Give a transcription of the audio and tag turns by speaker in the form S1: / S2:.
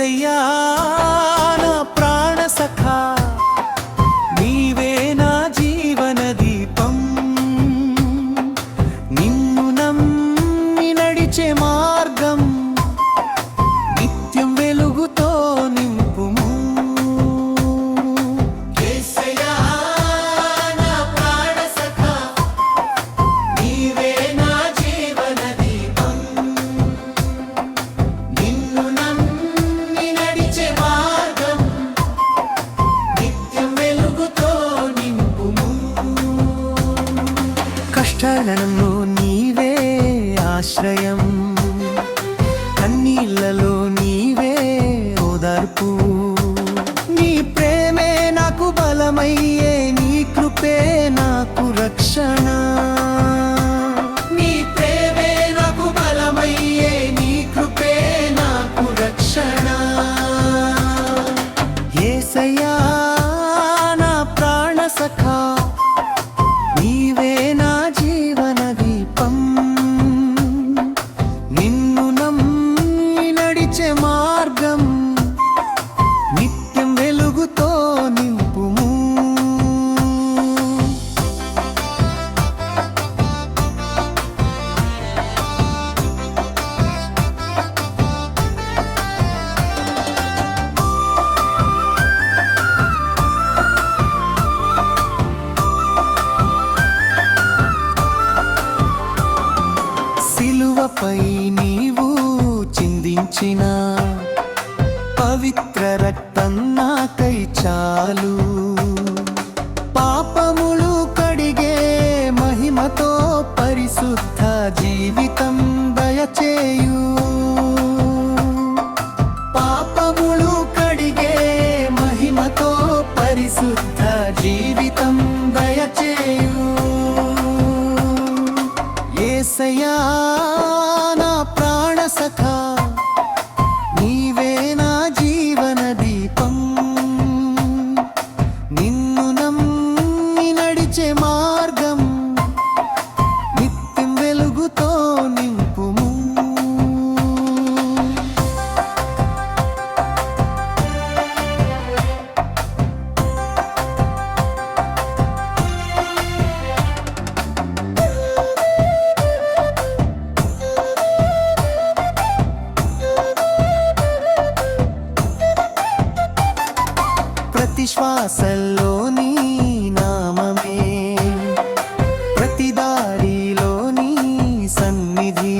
S1: యేసయ్యా నా ప్రాణ సఖా నీవే నా జీవన దీపం నిన్ను నమ్మి నడిచే మార్గం నిత్యం వెలుగుతో నింపుము యేసయ్యా నా ప్రాణ సఖా నీవే నా జీవన దీపం నిన్ను నమ్మి నడిచే మార్గం నిత్యం వెలుగుతో నింపుము కష్టాలను నీవే ఆశ్రయం కన్నీళ్లలో నీవే ఓదార్పు నీ ప్రేమే నాకు బలమయ్యే నీ కృపే నాకు రక్షణ నీ ప్రేమే నాకు బలమయ్యే నీ కృపే నాకు రక్షణ యేసయ్యా నా ప్రాణ సఖా నీవే నా జీవన దీపం నిన్ను నమ్మి నడిచే మార్గం నిత్యం వెలుగుతో నింపుము సిలువపై నీవు చిందించిన పవిత్ర రక్తం నాకై చాలు పాపములు కడిగే మహిమతో పరిశుద్ధ జీవితం దయచేయు పాపములు కడిగే మహిమతో పరిశుద్ధ జీవితం దయచేయు యేసయ్యా నా ప్రాణ సఖా నీవే నా జీవన దీపం నిన్ను నమ్మి నడిచే మార్గం నిత్యం వెలుగుతో నింపుము ప్రతి శ్వాసల్లో నీ నామమే ప్రతి దారిలో నీ సన్నిధి